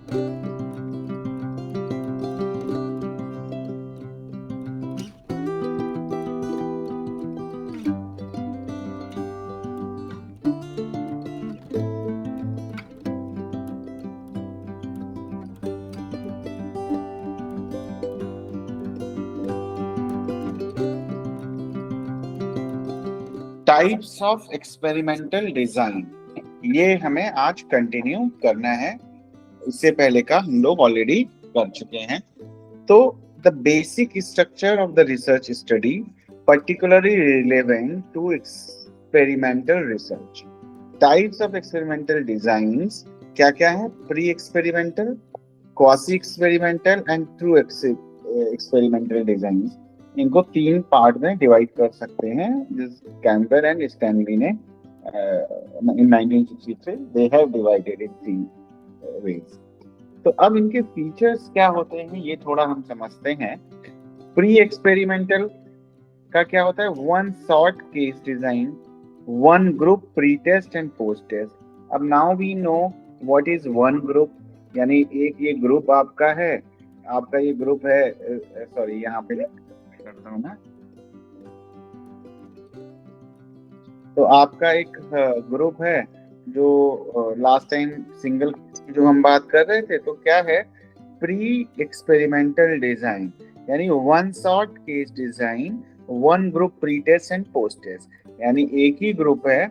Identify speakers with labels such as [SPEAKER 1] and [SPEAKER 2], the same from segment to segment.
[SPEAKER 1] Types of experimental design, ये हमें आज कंटिन्यू करना है। इससे पहले का हम लोग ऑलरेडी कर चुके हैं। तो the basic structure of the research study particularly relevant to experimental research. Types of experimental designs क्या क्या है? Pre experimental, quasi experimental and true experimental design. इनको तीन पार्ट में डिवाइड कर सकते हैं, जिस कैम्पर एंड स्टैनली ने इन 1963 they have divided in three ways. तो अब इनके फीचर्स क्या होते हैं ये थोड़ा हम समझते हैं। प्री एक्सपेरिमेंटल का क्या होता है? One short case design, one group pre test and post test. अब now we know what is one group, यानी एक ये ग्रुप आपका है, आपका ये ग्रुप है, सॉरी यहाँ पे करता हूँ ना। तो आपका एक ग्रुप है जो लास्ट टाइम सिंगल जो हम बात कर रहे थे, तो क्या है? प्री एक्सपेरिमेंटल डिजाइन, यानी one short case design, one group pre test and post test. यानी एक ही ग्रुप है,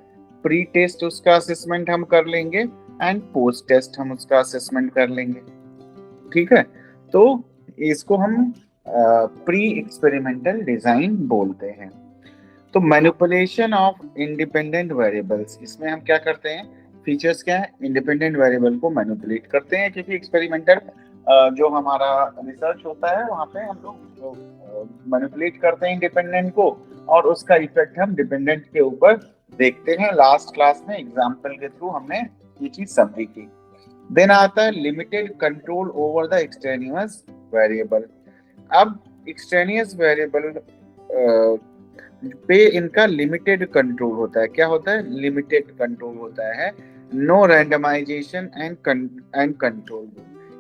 [SPEAKER 1] प्री टेस्ट उसका असेसमेंट हम कर लेंगे एंड पोस्ट टेस्ट हम उसका असेसमेंट कर लेंगे। ठीक है, तो इसको हम प्री एक्सपेरिमेंटल डिजाइन बोलते हैं। तो मैनिपुलेशन ऑफ इंडिपेंडेंट वेरिएबल्स, इसमें हम क्या करते हैं? फीचर्स क्या है? इंडिपेंडेंट वेरिएबल को मैनिपुलेट करते हैं, क्योंकि एक्सपेरिमेंटल जो हमारा रिसर्च होता है वहां पे हम लोग मैनिपुलेट करते हैं इंडिपेंडेंट को, और उसका इफेक्ट हम डिपेंडेंट के ऊपर देखते हैं। लास्ट क्लास में एग्जांपल के थ्रू हमने ये चीज समझी थी। देन आता है limited control over the extraneous variable. अब एक्सटेनियस वेरिएबल पे इनका लिमिटेड कंट्रोल होता है। क्या होता है? लिमिटेड कंट्रोल होता है। नो रैंडमाइजेशन एंड कंट्रोल,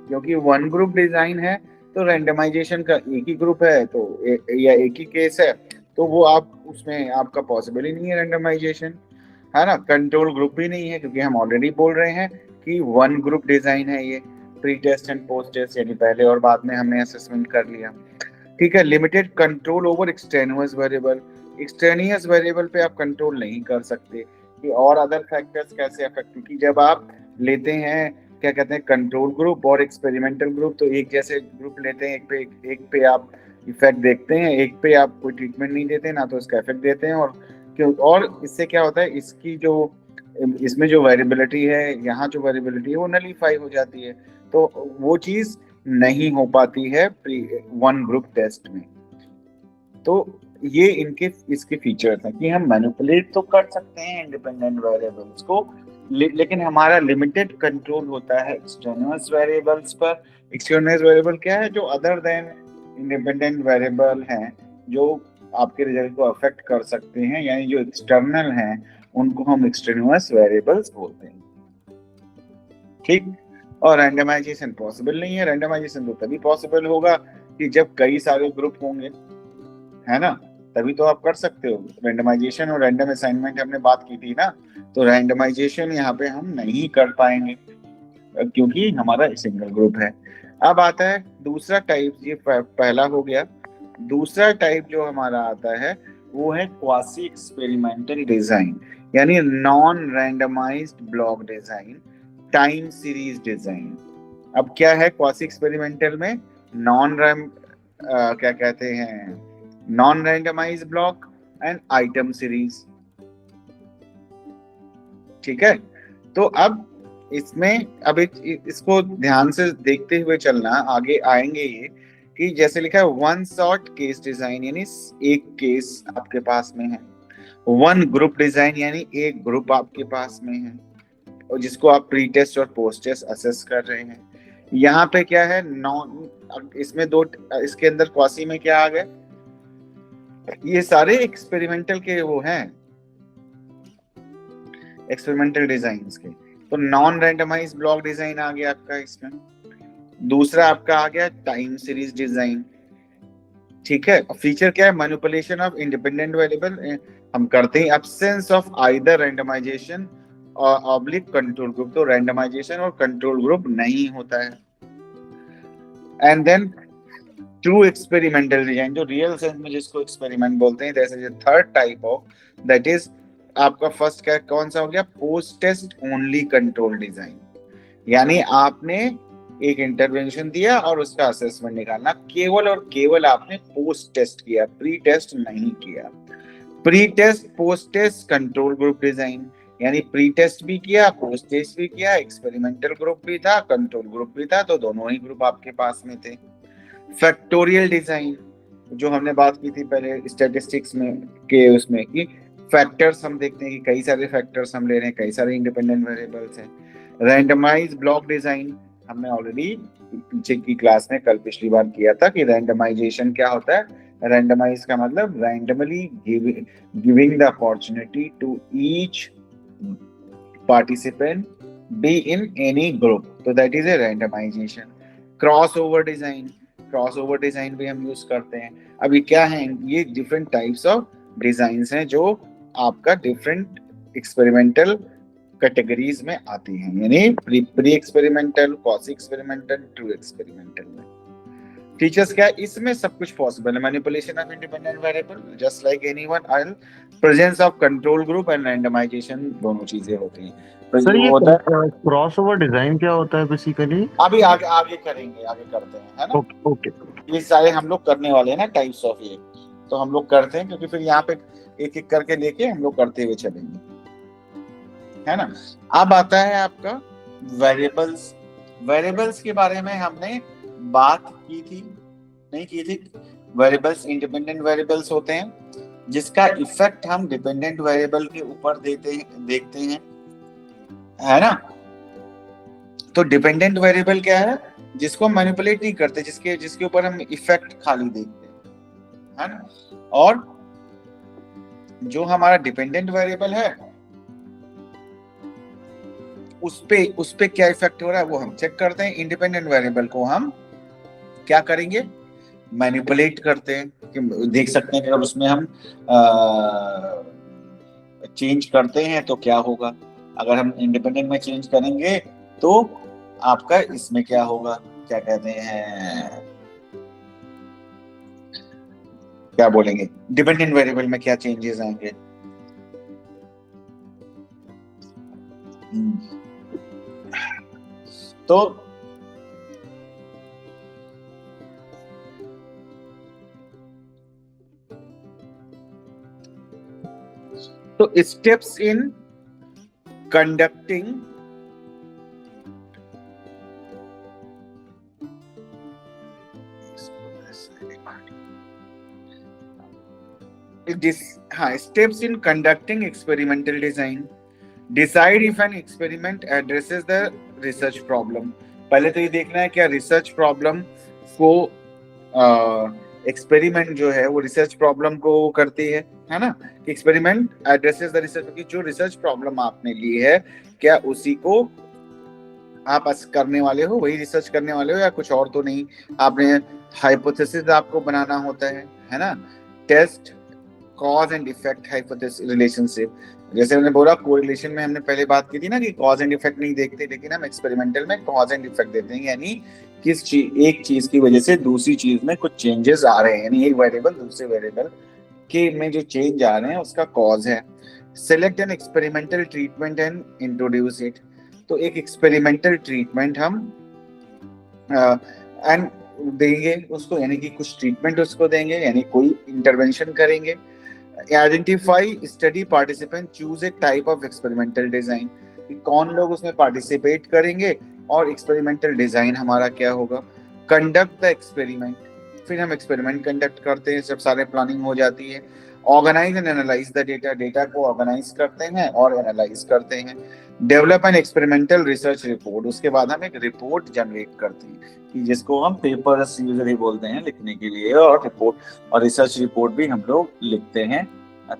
[SPEAKER 1] क्योंकि वन ग्रुप डिजाइन है तो रैंडमाइजेशन का एक ही ग्रुप है तो या एक ही केस है, तो वो आप उसमें आपका पॉसिबल ही नहीं है रैंडमाइजेशन, है ना। कंट्रोल ग्रुप भी नहीं है, क्योंकि हम ऑलरेडी बोल रहे हैं कि वन ग्रुप डिजाइन है ये, pre test and post test, यानी पहले और बाद में हमने असेसमेंट कर लिया। ठीक है। Limited control over extraneous variable, extraneous variable पे आप कंट्रोल नहीं कर सकते कि और अदर फैक्टर्स कैसे अफेक्ट, क्योंकि जब आप लेते हैं क्या कहते हैं कंट्रोल ग्रुप और एक्सपेरिमेंटल ग्रुप, तो एक जैसे ग्रुप लेते हैं, एक पे आप इफेक्ट देखते हैं, एक पे आप कोई ट्रीटमेंट नहीं देते ना, तो इसका इफेक्ट देते हैं। और क्यों, और इससे क्या होता है, इसकी जो इसमें जो वेरिएबिलिटी है, यहाँ जो वेरिएबिलिटी है वो नलीफाई हो जाती है, तो वो चीज नहीं हो पाती है वन ग्रुप टेस्ट में। तो ये इनके इसके फीचर्स हैं कि हम मैनिपुलेट तो कर सकते हैं इंडिपेंडेंट वेरिएबल्स को, लेकिन हमारा लिमिटेड कंट्रोल होता है एक्सटर्नल वेरिएबल्स पर। एक्सटर्नल वेरिएबल क्या है? जो अदर देन इंडिपेंडेंट वेरिएबल हैं, जो आपके रिजल्ट को अफेक्ट कर सकते हैं, यानी जो एक्सटर्नल हैं उनको हम एक्सटर्नल वेरिएबल्स बोलते हैं। ठीक। और रैंडमाइजेशन पॉसिबल नहीं है। रैंडमाइजेशन तो तभी पॉसिबल होगा कि जब कई सारे ग्रुप होंगे, है ना, तभी तो आप कर सकते हो रैंडमाइजेशन। और रैंडम असाइनमेंट हमने बात की थी ना, तो रैंडमाइजेशन यहाँ पे हम नहीं कर पाएंगे क्योंकि हमारा सिंगल ग्रुप है। अब आता है दूसरा टाइप, ये पहला हो गया। दूसरा टाइप जो हमारा आता है वो है क्वासी एक्सपेरिमेंटल डिजाइन, यानी non randomized block design, time series design. अब क्या है क्वासी एक्सपेरिमेंटल में? क्या कहते हैं, non randomize block and item series. ठीक है। तो अब इसमें अब इसको ध्यान से देखते हुए चलना, आगे आएंगे ये कि जैसे लिखा है वन शॉट केस डिजाइन, यानी एक केस आपके पास में है। वन ग्रुप डिजाइन, यानी एक ग्रुप आपके पास में है और जिसको आप प्री टेस्ट और पोस्ट टेस्ट असेस कर रहे हैं। यहाँ पे क्या है? नॉन, इसमें दो, इसके अंदर क्वासी में क्या आ गए? ये सारे एक्सपेरिमेंटल के वो हैं, एक्सपेरिमेंटल डिजाइन्स के। तो नॉन रैंडमाइज ब्लॉक डिजाइन आ गया आपका इसमें। दूसरा आपका आ गया टाइम सीरीज डिजाइन, ठीक है। फीचर क्या है, मैनिपुलेशन ऑफ इंडिपेंडेंट वेरिएबल हम करते हैं, एब्सेंस ऑफ आइदर रैंडमाइजेशन और ऑब्लिक कंट्रोल ग्रुप, तो रैंडमाइजेशन और कंट्रोल ग्रुप नहीं होता है। And then true experimental design, जो रियल सेंस में जिसको एक्सपेरिमेंट बोलते हैं, that is third type of, that is आपका फर्स्ट क्या कौन सा हो गया, post test only control design, यानी आपने एक इंटरवेंशन दिया और उसका असेसमेंट निकालना, केवल और केवल आपने पोस्ट टेस्ट किया, प्री टेस्ट नहीं किया। Pre test post test control group design, यानी प्री टेस्ट भी किया, पोस्ट टेस्ट भी किया, एक्सपेरिमेंटल ग्रुप भी था, कंट्रोल ग्रुप भी था, तो दोनों ही ग्रुप आपके पास में थे। फैक्टोरियल डिजाइन, जो हमने बात की थी पहले स्टैटिस्टिक्स में के उसमें, कि फैक्टर्स हम देखते हैं कि कई सारे फैक्टर्स हम ले रहे हैं, कई सारे इंडिपेंडेंट वेरिएबल्स हैं। रैंडमाइज ब्लॉक डिजाइन, हमने ऑलरेडी पीछे की क्लास में कल पिछली बार किया था कि रैंडमाइजेशन क्या होता है। रैंडमाइज का मतलब randomly giving the opportunity to each participant be in any group, तो that is a randomization. Cross over design, cross over design भी हम यूज करते हैं। अभी क्या है, ये डिफरेंट टाइप्स ऑफ डिजाइंस हैं जो आपका डिफरेंट एक्सपेरिमेंटल कैटेगरीज में आती हैं, यानी pre experimental, quasi experimental, true experimental में। फीचर्स क्या है, इसमें सब कुछ पॉसिबल है, manipulation of independent variable just like anyone else, presence of control group and randomization, दोनों चीजें होती हैं। तो
[SPEAKER 2] सर
[SPEAKER 1] जो
[SPEAKER 2] ये
[SPEAKER 1] होता है,
[SPEAKER 2] क्रॉस ओवर डिजाइन क्या होता है बेसिकली?
[SPEAKER 1] अभी आगे आगे करेंगे, आगे करते हैं, है ना।
[SPEAKER 2] Okay okay.
[SPEAKER 1] ये सारे हम लोग करने वाले हैं ना टाइप्स ऑफ, ये तो हम लोग करते हैं, क्योंकि फिर यहाँ पे एक एक करके लेके हम लोग करते हुए चलेंगे, है ना। अब आता है आपका वेरिएबल्स। वेरिएबल्स के बारे में हमने बात की थी, नहीं की थी। वेरिएबल्स इंडिपेंडेंट वेरिएबल्स होते हैं जिसका इफेक्ट हम डिपेंडेंट वेरिएबल के ऊपर देखते हैं, है ना। तो डिपेंडेंट वेरिएबल क्या है, जिसको हम मैनिपुलेट नहीं करते, जिसके ऊपर हम इफेक्ट खाली देखते हैं, है ना। और जो हमारा डिपेंडेंट वेरिएबल है उस पे क्या इफेक्ट हो रहा है वो हम चेक करते हैं। इंडिपेंडेंट वेरिएबल को हम क्या करेंगे, मैनिपुलेट करते हैं, कि देख सकते हैं कि अगर उसमें हम चेंज करते हैं तो क्या होगा। अगर हम इंडिपेंडेंट में चेंज करेंगे तो आपका इसमें क्या होगा, क्या कहते हैं, क्या बोलेंगे, डिपेंडेंट वेरिएबल में क्या चेंजेस आएंगे। तो steps in conducting steps in conducting experimental design. Decide if an experiment addresses the research problem. पहले तो ये देखना है क्या रिसर्च प्रॉब्लम को एक्सपेरिमेंट जो है वो रिसर्च प्रॉब्लम को करती है ना। एक्सपेरिमेंट एड्रेसेस द रिसर्च, क्योंकि जो रिसर्च प्रॉब्लम आपने ली है क्या उसी को आप करने वाले हो, वही रिसर्च करने वाले हो या कुछ और तो नहीं। आपने हाइपोथेसिस आपको बनाना होता है ना। Test cause and effect hypothesis relationship, जैसे मैंने बोला कोरिलेशन में हमने पहले बात की थी ना कि कॉज एंड इफेक्ट नहीं देखते, लेकिन हम एक्सपेरिमेंटल में कॉज एंड इफेक्ट देते हैं, यानी एक चीज की वजह से दूसरी चीज में कुछ चेंजेस आ रहे हैं, यानी एक वेरिएबल दूसरे वेरिएबल के में जो चेंज आ रहे हैं उसका कॉज है। Select an experimental treatment and introduce it, तो एक एक्सपेरिमेंटल ट्रीटमेंट हम एंड देंगे उसको, यानी कि कुछ ट्रीटमेंट उसको देंगे, यानी कोई इंटरवेंशन करेंगे। Identify study participant, choose a type of experimental design, कौन लोग उसमें पार्टिसिपेट करेंगे और एक्सपेरिमेंटल डिजाइन हमारा क्या होगा। कंडक्ट द एक्सपेरिमेंट, फिर हम एक्सपेरिमेंट कंडक्ट करते हैं जब सारे प्लानिंग हो जाती है। Organize and analyze the data, data को ऑर्गेनाइज करते हैं और एनालाइज करते हैं। Develop an experimental research report, उसके बाद हम एक रिपोर्ट जनरेट करते हैं कि जिसको हम पेपर्स यूजुअली बोलते हैं लिखने के लिए, और रिपोर्ट और रिसर्च रिपोर्ट भी हम लोग लिखते हैं,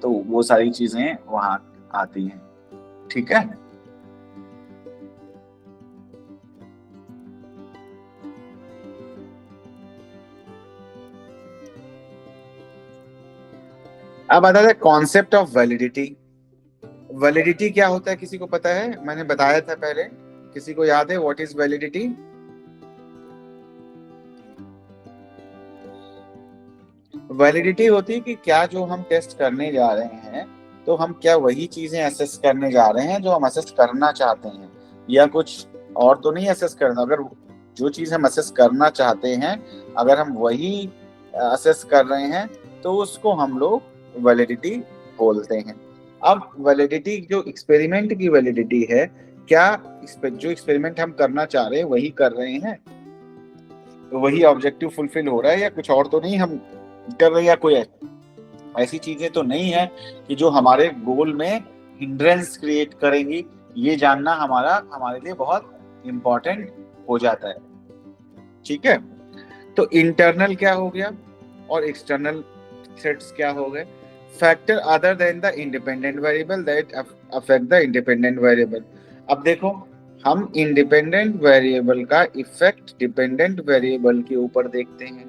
[SPEAKER 1] तो वो सारी चीजें वहां आती हैं, ठीक है। अब आता है कॉन्सेप्ट ऑफ वैलिडिटी। वैलिडिटी क्या होता है, किसी को पता है? मैंने बताया था पहले, किसी को याद है व्हाट इज वैलिडिटी? वैलिडिटी होती है कि क्या जो हम टेस्ट करने जा रहे हैं, तो हम क्या वही चीजें असेस करने जा रहे हैं जो हम असेस करना चाहते हैं, या कुछ और तो नहीं असेस करना। अगर जो चीज हम असेस करना चाहते हैं, अगर हम वही असेस कर रहे हैं, तो उसको हम लोग वैलिडिटी बोलते हैं। अब वैलिडिटी, जो एक्सपेरिमेंट की वैलिडिटी है, क्या जो एक्सपेरिमेंट हम करना चाह रहे हैं वही कर रहे हैं, तो वही ऑब्जेक्टिव फुलफिल हो रहा है, या कुछ और तो नहीं हम कर रहे हैं, या कोई ऐसी चीजें तो नहीं है कि जो हमारे गोल में हिंड्रेंस क्रिएट करेंगी। ये जानना हमारे लिए बहुत इंपॉर्टेंट हो जाता है। ठीक है, तो इंटरनल क्या हो गया और एक्सटर्नल थ्रेट्स क्या हो गए? Factor other than the independent variable that affect the independent variable. अब देखो, हम इंडिपेंडेंट वेरिएबल का इफेक्ट डिपेंडेंट वेरिएबल के ऊपर देखते हैं।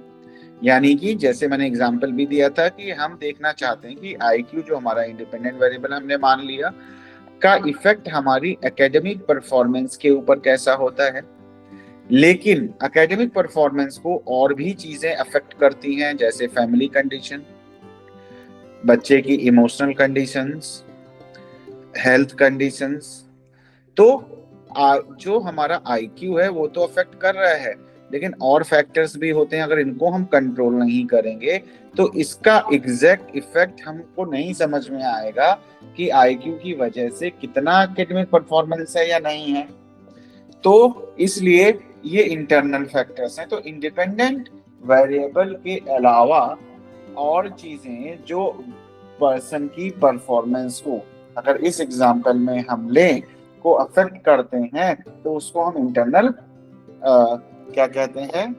[SPEAKER 1] यानी कि जैसे मैंने एग्जांपल भी दिया था कि हम देखना चाहते हैं कि आईक्यू, जो हमारा इंडिपेंडेंट वेरिएबल हमने मान लिया, का इफेक्ट हमारी एकेडमिक परफॉर्मेंस के ऊपर कैसा होता है। लेकिन एकेडमिक परफॉर्मेंस को और भी चीजें अफेक्ट करती हैं, जैसे फैमिली कंडीशन, बच्चे की इमोशनल कंडीशंस, हेल्थ कंडीशंस। तो जो हमारा आईक्यू है वो तो अफेक्ट कर रहा है, लेकिन और फैक्टर्स भी होते हैं। अगर इनको हम कंट्रोल नहीं करेंगे तो इसका एग्जैक्ट इफेक्ट हमको नहीं समझ में आएगा कि आईक्यू की वजह से कितना एकेडमिक परफॉर्मेंस है या नहीं है। तो इसलिए ये इंटरनल फैक्टर्स हैं। तो इंडिपेंडेंट वेरिएबल के अलावा और चीजें जो पर्सन की परफॉर्मेंस को, अगर इस एग्जांपल में हम लें, को अफेक्ट करते हैं, तो उसको हम इंटरनल क्या कहते हैं,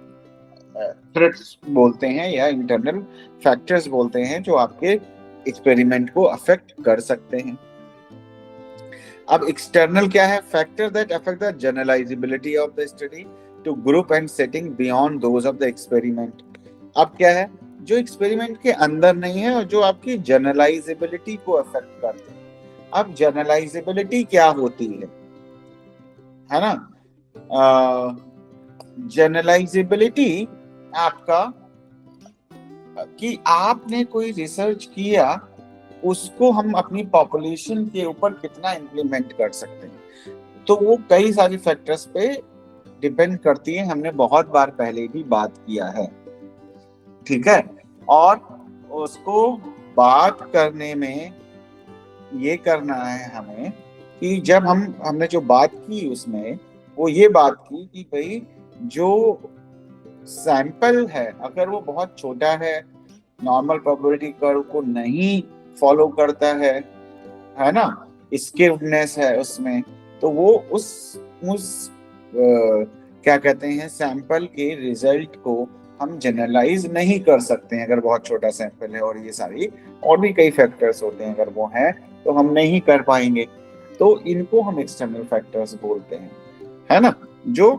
[SPEAKER 1] थ्रेट्स बोलते हैं, या इंटरनल फैक्टर्स बोलते हैं, जो आपके एक्सपेरिमेंट को अफेक्ट कर सकते हैं। अब एक्सटर्नल क्या है? Factor that affect the generalizability of the study to group and setting beyond those of the experiment. अब क्या है? जो एक्सपेरिमेंट के अंदर नहीं है और जो आपकी जनरलाइजेबिलिटी को अफेक्ट करते हैं। अब जनरलाइजेबिलिटी क्या होती है ना? जनरलाइजेबिलिटी आपका कि आपने कोई रिसर्च किया, उसको हम अपनी पॉपुलेशन के ऊपर कितना इम्प्लीमेंट कर सकते हैं, तो वो कई सारी फैक्टर्स पे डिपेंड करती है। हमने बहुत बार पहले भी बात किया है, ठीक है। और उसको बात करने में ये करना है हमें कि जब हमने जो बात की उसमें वो ये बात की कि भाई जो सैंपल है, अगर वो बहुत छोटा है, नॉर्मल प्रोबेबिलिटी कर्व को नहीं फॉलो करता है ना, स्किव्डनेस है उसमें, तो वो उस क्या कहते हैं, सैंपल के रिजल्ट को हम जनरलाइज नहीं कर सकते हैं अगर बहुत छोटा सैंपल है। और ये सारी और भी कई फैक्टर्स होते हैं, अगर वो हैं तो हम नहीं कर पाएंगे। तो इनको हम एक्सटर्नल फैक्टर्स बोलते हैं, है ना, जो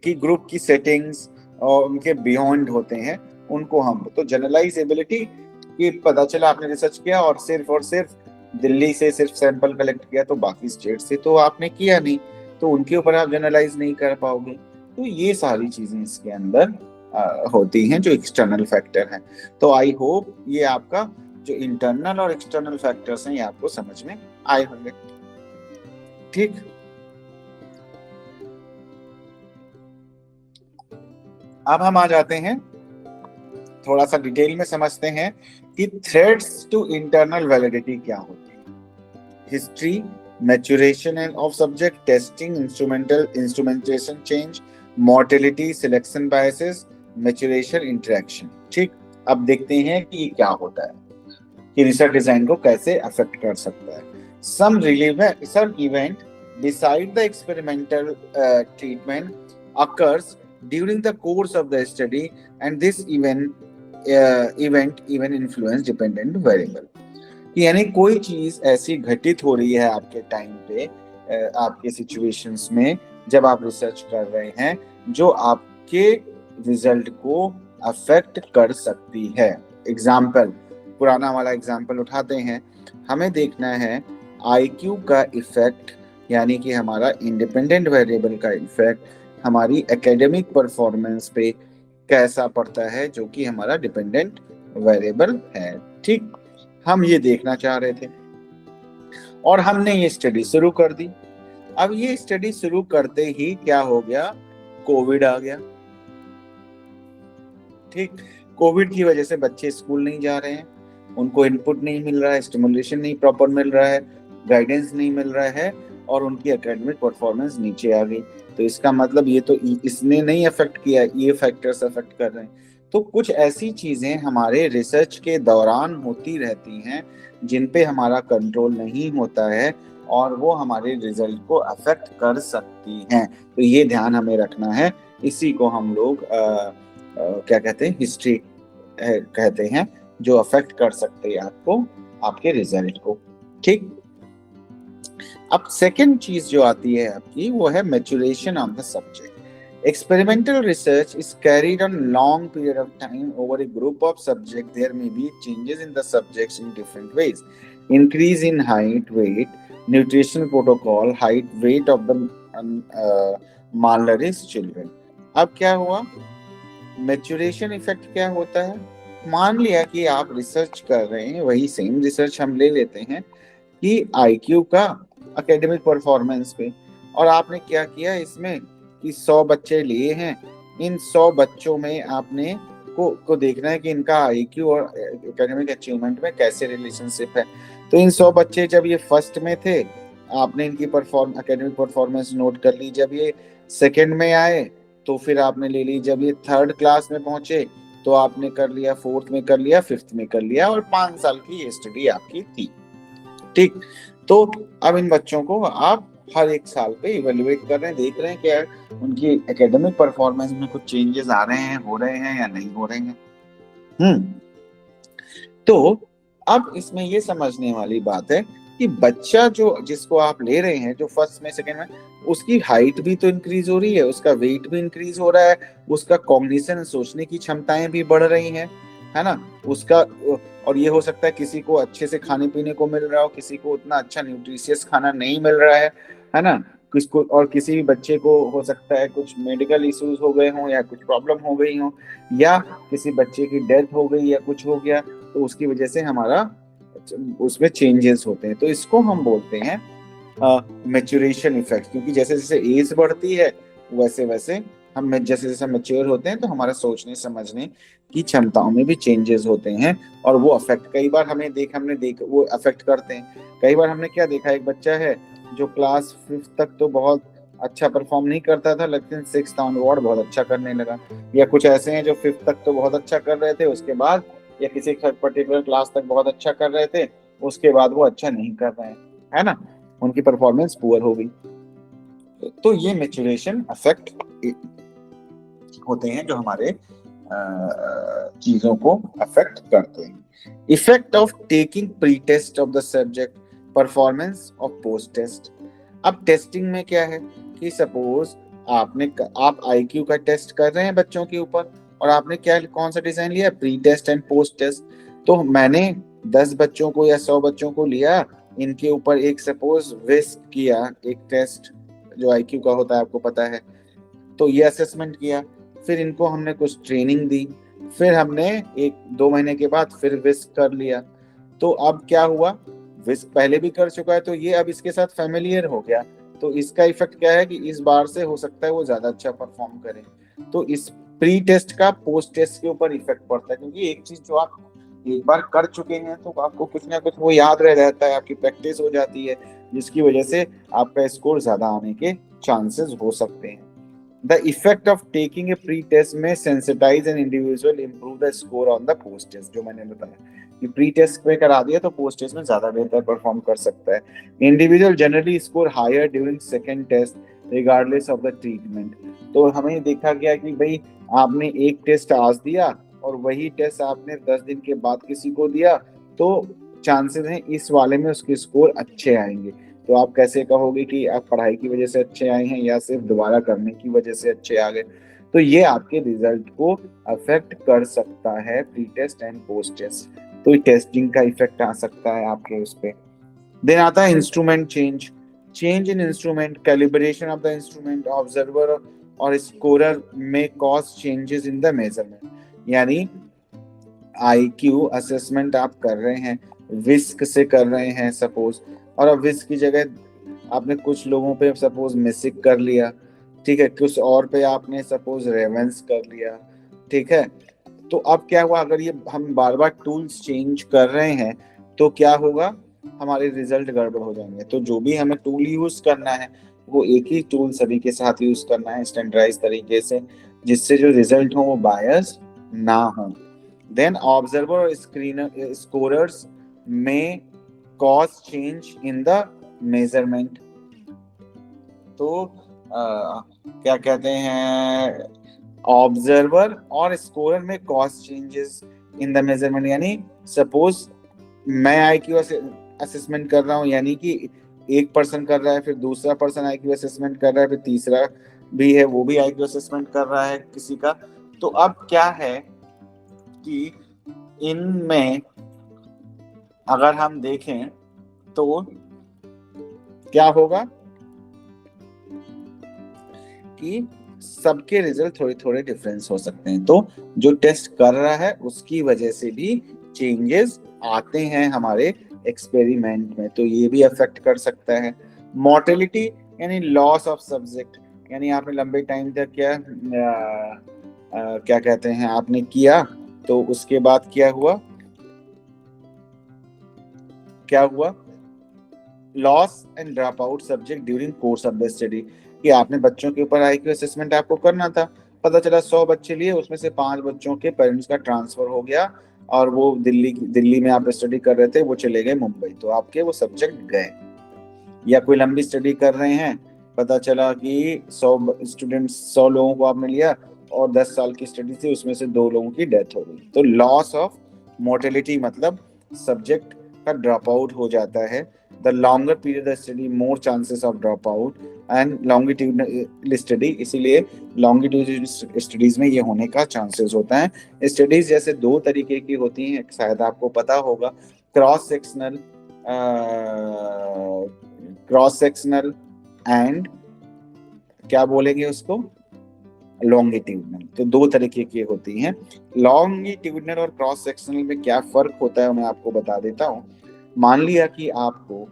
[SPEAKER 1] कि ग्रुप की सेटिंग्स और उनके बियॉन्ड होते हैं, उनको हम। तो जनरलाइजेबिलिटी कि पता चला आपने रिसर्च किया और सिर्फ दिल्ली से सिर्फ सैंपल कलेक्ट किया, तो बाकी स्टेट से तो आपने किया नहीं, तो उनके ऊपर आप जनरलाइज नहीं कर पाओगे। तो ये सारी चीजें इसके अंदर होती हैं जो एक्सटर्नल फैक्टर हैं। तो आई होप ये आपका जो इंटरनल और एक्सटर्नल फैक्टर्स हैं ये आपको समझ में आए होंगे। ठीक, अब हम आ जाते हैं, थोड़ा सा डिटेल में समझते हैं कि थ्रेड्स टू इंटरनल वैलिडिटी क्या होती है। History, maturation end of subject, testing, instrumentation change, mortality, selection biases, maturation, interaction. ठीक, अब देखते हैं कि क्या होता है, कि रिसर्च डिजाइन को कैसे अफेक्ट कर सकता है। Some event beside the experimental treatment occurs during the course of the study, and this event even influence dependent variable। यानी कोई चीज ऐसी घटित हो रही है आपके टाइम पे, आपके सिचुएशंस में जब आप रिसर्च कर रहे हैं, जो आपके रिजल्ट को अफेक्ट कर सकती है। एग्जाम्पल, पुराना वाला एग्जाम्पल उठाते हैं, हमें देखना है आईक्यू का इफेक्ट, यानी कि हमारा इंडिपेंडेंट वेरिएबल का इफेक्ट हमारी एकेडमिक परफॉर्मेंस पे कैसा पड़ता है, जो कि हमारा डिपेंडेंट वेरिएबल है। ठीक, हम ये देखना चाह रहे थे और हमने ये स्टडी शुरू कर दी। अब ये स्टडी शुरू करते ही क्या हो गया, कोविड आ गया। ठीक, कोविड की वजह से बच्चे स्कूल नहीं जा रहे हैं, उनको इनपुट नहीं मिल रहा है, स्टिमुलेशन नहीं प्रॉपर मिल रहा है, गाइडेंस नहीं मिल रहा है और उनकी एकेडमिक परफॉर्मेंस नीचे आ गई। तो इसका मतलब ये तो इसने नहीं अफेक्ट किया, ये फैक्टर्स अफेक्ट कर रहे हैं। तो कुछ ऐसी चीजें हमारे रिसर्च के दौरान होती रहती हैं जिन पे हमारा कंट्रोल नहीं होता है और वो हमारे रिजल्ट को अफेक्ट कर सकती हैं। तो ये ध्यान हमें रखना है। इसी को हम लोग क्या कहते हैं, हिस्ट्री कहते हैं, जो अफेक्ट कर सकते हैं आपको, आपके रिजल्ट को। ठीक, अब सेकंड चीज जो आती है आपकी, वो है maturation of the subject. Experimental research is carried on long period of time over a group of subjects. There may be changes in the subjects in different ways. Increase in height, weight, nutritional protocol, height, weight of the malnourished children. अब क्या हुआ, maturation effect क्या होता है? मान लिया कि आप रिसर्च कर रहे हैं, वही सेम रिसर्च हम ले लेते हैं कि आईक्यू का एकेडमिक परफॉर्मेंस पे, और आपने क्या किया इसमें कि 100 बच्चे लिए हैं, इन 100 बच्चों में आपने को देखना है कि इनका आईक्यू और एकेडमिक अचीवमेंट में कैसे रिलेशनशिप है। तो इन 100 बच्चे जब ये फर्स्ट में थे, आपने इनकी एकेडमिक परफॉर्मेंस नोट कर ली। जब ये सेकंड में आए तो फिर आपने ले ली। जब ये थर्ड क्लास में पहुंचे तो आपने कर लिया, फोर्थ में कर लिया, फिफ्थ में कर लिया, और 5 साल की ये स्टडी आपकी थी। ठीक, तो अब इन बच्चों को आप हर एक साल पे इवेल्युएट कर रहे हैं, देख रहे हैं क्या उनकी एकेडमिक परफॉर्मेंस में कुछ चेंजेस आ रहे हैं, हो रहे हैं या नहीं हो रहे हैं। तो अब इसमें ये समझने वाली बात है कि बच्चा जो जिसको आप ले रहे हैं, जो फर्स्ट में सेकंड में, उसकी हाइट भी तो इंक्रीज हो रही है, उसका वेट भी इंक्रीज हो रहा है, उसका कॉग्निशन, सोचने की क्षमताएं भी बढ़ रही हैं, है ना, उसका। और ये हो सकता है किसी को अच्छे से खाने पीने को मिल रहा हो, किसी को उतना अच्छा न्यूट्रिशियस खाना नहीं मिल रहा है ना, किसको, और किसी भी बच्चे को हो सकता है कुछ मेडिकल इश्यूज हो गए हों या कुछ प्रॉब्लम हो गई हो, या किसी बच्चे की डेथ हो गई या कुछ हो गया, तो उसकी वजह से हमारा उसमें चेंजेस होते हैं। तो इसको हम बोलते हैं मैच्योरेशन इफेक्ट, क्योंकि जैसे जैसे एज बढ़ती है वैसे वैसे हम जैसे जैसे मैच्योर होते हैं तो हमारा सोचने समझने की क्षमताओं में भी चेंजेस होते हैं, और वो अफेक्ट कई बार हमने देख वो अफेक्ट करते हैं। कई बार हमने क्या देखा, एक बच्चा है जो क्लास 5th तक तो बहुत अच्छा परफॉर्म नहीं करता था, लेकिन 6th ऑनवर्ड बहुत अच्छा करने लगा। या कुछ ऐसे हैं जो 5th तक तो बहुत अच्छा कर रहे थे, उसके बाद या किसी पर्टिकुलर क्लास तक बहुत अच्छा कर रहे थे, उसके बाद वो अच्छा नहीं कर रहे हैं, है ना, उनकी परफॉर्मेंस पुअर हो गई। तो ये मैच्योरेशन अफेक्ट होते हैं जो हमारे चीजों को अफेक्ट करते हैं। Effect of taking pre test of the subject, performance of post test. अब टेस्टिंग में क्या है कि सपोज आप आईक्यू का टेस्ट कर रहे हैं बच्चों के ऊपर, और आपने क्या कौन सा डिजाइन लिया, pre test and post test. तो मैंने 10 बच्चों को या 100 बच्चों को लिया, इनके ऊपर एक सपोज विस्क किया, एक टेस्ट जो आईक्यू का होता है आपको पता है, तो ये असेसमेंट किया, फिर इनको हमने कुछ ट्रेनिंग दी, फिर हमने 1-2 महीने के बाद फिर विस्क कर लिया। तो अब क्या हुआ, विस्क पहले भी कर चुका है, तो ये अब इसके साथ फेमिलियर हो गया। तो इसका इफेक्ट क्या है कि इस बार से हो सकता है वो ज्यादा अच्छा परफॉर्म करे। तो इस प्री टेस्ट का पोस्ट टेस्ट के ऊपर इफेक्ट पड़ता है, क्योंकि एक चीज जो आप एक बार कर चुके हैं तो आपको कुछ ना कुछ वो याद रह जाता है, आपकी प्रैक्टिस हो जाती है, जिसकी वजह से आपका स्कोर ज्यादा आने के चांसेस हो सकते हैं। The effect of taking a pre-test may sensitize an individual, improve the score on the post-test, जो मैंने बताया कि pre-test पे करा दिया तो post-test में ज्यादा बेहतर परफॉर्म कर सकता है। Individual generally score higher during second test regardless of the treatment। तो हमें देखा गया कि भाई आपने एक टेस्ट आज दिया और वही टेस्ट आपने 10 दिन के बाद किसी को दिया, तो चांसेस हैं इस वाले में उसके स्कोर अच्छे आएंगे। तो आप कैसे कहोगे कि आप पढ़ाई की वजह से अच्छे आए हैं या सिर्फ दोबारा करने की वजह से अच्छे आ गए? तो ये आपके रिजल्ट को अफेक्ट कर सकता है, pre test and post test. तो टेस्टिंग का इफेक्ट आ सकता है आपके उस पे। देन आता है instrument change in instrument, calibration of the instrument, observer और स्कोरर में cause changes in the measurement. यानी आईक्यू असेसमेंट आप कर रहे हैं, विस्क से कर रहे हैं सपोज, और अब विस्क की जगह आपने कुछ लोगों पे सपोज मिसिक कर लिया, ठीक है, कुछ और पे आपने सपोज रेवेंस कर लिया, ठीक है। तो अब क्या हुआ, अगर ये हम बार बार टूल्स चेंज कर रहे हैं तो क्या होगा, हमारे रिजल्ट गड़बड़ हो जाएंगे। तो जो भी हमें टूल यूज करना है वो एक ही टूल सभी के साथ यूज करना है स्टैंडर्डाइज तरीके से, जिससे जो रिजल्ट हो वो बायस ना हो। देन ऑब्जर्वर और स्क्रीनर स्कोरर्स में cause change in the measurement. तो क्या कहते हैं, ऑब्जर्वर और स्कोरर में cause changes in the measurement. यानी सपोज मैं आईक्यू असेसमेंट कर रहा हूँ, यानी कि एक पर्सन कर रहा है, फिर दूसरा पर्सन आईक्यू असेसमेंट कर रहा है, फिर तीसरा भी है वो भी आईक्यू असेसमेंट कर रहा है किसी का। तो अब क्या है कि इनमें अगर हम देखें तो क्या होगा कि सबके रिजल्ट थोड़े थोड़े डिफरेंस हो सकते हैं। तो जो टेस्ट कर रहा है उसकी वजह से भी चेंजेस आते हैं हमारे एक्सपेरिमेंट में, तो ये भी अफेक्ट कर सकता है। मोर्टेलिटी यानी लॉस ऑफ सब्जेक्ट, यानी आपने लंबे टाइम तक क्या कहते हैं आपने किया, तो उसके बाद क्या हुआ, loss and drop out subject during course of the study. कि आपने बच्चों के ऊपर आईक्यू असेसमेंट आपको करना था, पता चला 100 बच्चे लिए, उसमें से 5 बच्चों के पेरेंट्स का ट्रांसफर हो गया और वो दिल्ली में आप स्टडी कर रहे थे, वो चले गए मुंबई, तो आपके वो सब्जेक्ट गए। या कोई लंबी स्टडी कर रहे हैं, पता चला कि 100 लोगों को आपने लिया और 10 साल की स्टडी थी, उसमें से 2 लोगों की डेथ हो गई। तो लॉस ऑफ मोर्टेलिटी मतलब सब्जेक्ट का ड्रॉप आउट हो जाता है। The longer period of study more chances of drop out and longitudinal study, इसीलिए लॉन्गिट्यूडनल स्टडीज में ये होने का चांसेस होता है। स्टडीज जैसे 2 तरीके की होती हैं, शायद आपको पता होगा, क्रॉस सेक्शनल एंड क्या बोलेंगे उसको, लॉन्गिट्यूडनल। तो 2 तरीके की होती हैं। लॉन्गिट्यूडनल और क्रॉस सेक्शनल में क्या फर्क होता है मैं आपको बता देता हूँ। मान लिया कि आपको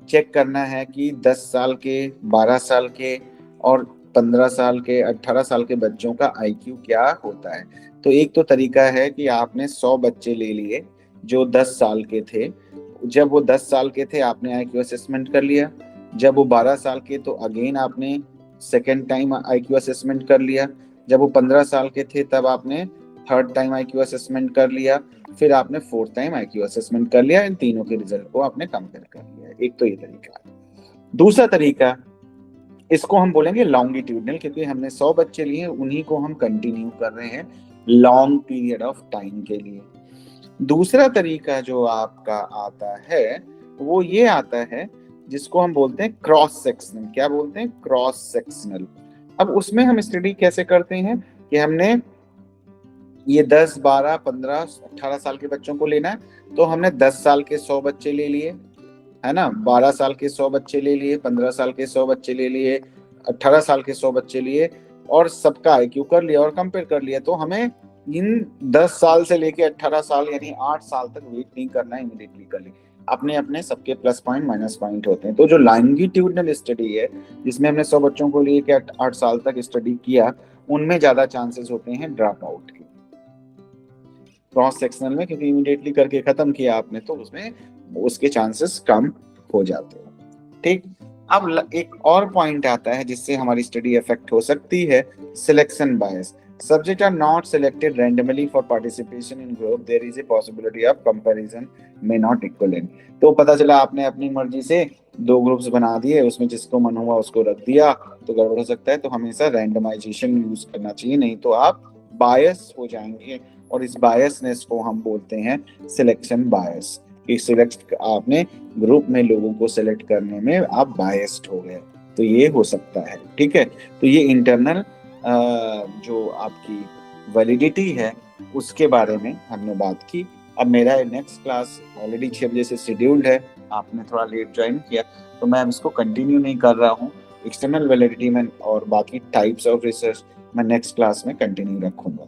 [SPEAKER 1] चेक करना है कि 10 साल के, 12 साल के और 15 साल के, 18 साल के बच्चों का आईक्यू क्या होता है। तो एक तो तरीका है कि आपने 100 बच्चे ले लिए जो 10 साल के थे, जब वो 10 साल के थे आपने आईक्यू असेसमेंट कर लिया, जब वो 12 साल के तो अगेन आपने सेकेंड टाइम आईक्यू असेसमेंट कर लिया, जब वो 15 साल के थे तब आपने थर्ड टाइम आईक्यू असेसमेंट कर लिया, फिर आपने फोर्थ टाइम आईक्यू असेसमेंट कर लिया। इन तीनों के रिजल्ट को आपने कंपेयर कर लिया। एक तो ये तरीका है। दूसरा तरीका, इसको हम बोलेंगे लॉन्गिट्यूडनल, क्योंकि हमने 100 बच्चे लिए, उन्हीं को हम कंटिन्यू कर रहे हैं लॉन्ग पीरियड ऑफ टाइम के लिए। दूसरा तरीका जो आपका आता है वो ये आता है जिसको हम बोलते हैं क्रॉस सेक्शनल। क्या बोलते हैं, क्रॉस सेक्शनल। अब उसमें हम स्टडी कैसे करते हैं कि हमने ये 10, 12, 15, 18 साल के बच्चों को लेना है, तो हमने 10 साल के 100 बच्चे ले लिए, है ना, 12 साल के 100 बच्चे ले लिए, 15 साल के 100 बच्चे ले लिए, 18 साल के 100 बच्चे लिए और सबका आईक्यू कर लिया और कंपेयर कर लिया। तो हमें इन 10 साल से लेके 18 साल यानी 8 साल तक वेट नहीं करना है, इमीडिएटली कर ली। अपने अपने सबके प्लस पॉइंट माइनस पॉइंट होते हैं। तो जो लॉन्गिट्यूडनल स्टडी है जिसमें हमने 100 बच्चों को लिए के 8 साल तक स्टडी किया, उनमें ज्यादा चांसेस होते हैं ड्रॉप आउट के। क्रॉस सेक्शनल में क्योंकि इमीडिएटली करके खत्म किया आपने, तो उसमें उसके चांसेस कम हो जाते हैं। ठीक, अब एक और पॉइंट आता है जिससे हमारी स्टडी इफेक्ट हो सकती है, selection bias. Subjects are not selected randomly for participation in group. There is a possibility of comparison may not equivalent. तो पता चला आपने अपनी मर्जी से 2 ग्रुप्स बना दिए, उसमें जिसको मन हुआ उसको रख दिया, तो गड़बड़ हो सकता है। तो हमेशा रैंडमाइजेशन यूज करना चाहिए, नहीं तो आप बायस हो जाएंगे। और इस बायसनेस को हम बोलते हैं सिलेक्शन बायस। कि सिलेक्ट आपने ग्रुप में लोगों को सिलेक्ट करने में आप बायस्ड हो गए, तो ये हो सकता है। ठीक है, तो ये इंटरनल जो आपकी वैलिडिटी है उसके बारे में हमने बात की। अब मेरा नेक्स्ट क्लास ऑलरेडी 6 बजे से शेड्यूल्ड है, आपने थोड़ा लेट ज्वाइन किया, तो मैं अब इसको कंटिन्यू नहीं कर रहा हूँ। एक्सटर्नल वैलिडिटी में और बाकी टाइप्स ऑफ रिसर्च मैं नेक्स्ट क्लास में कंटिन्यू रखूंगा।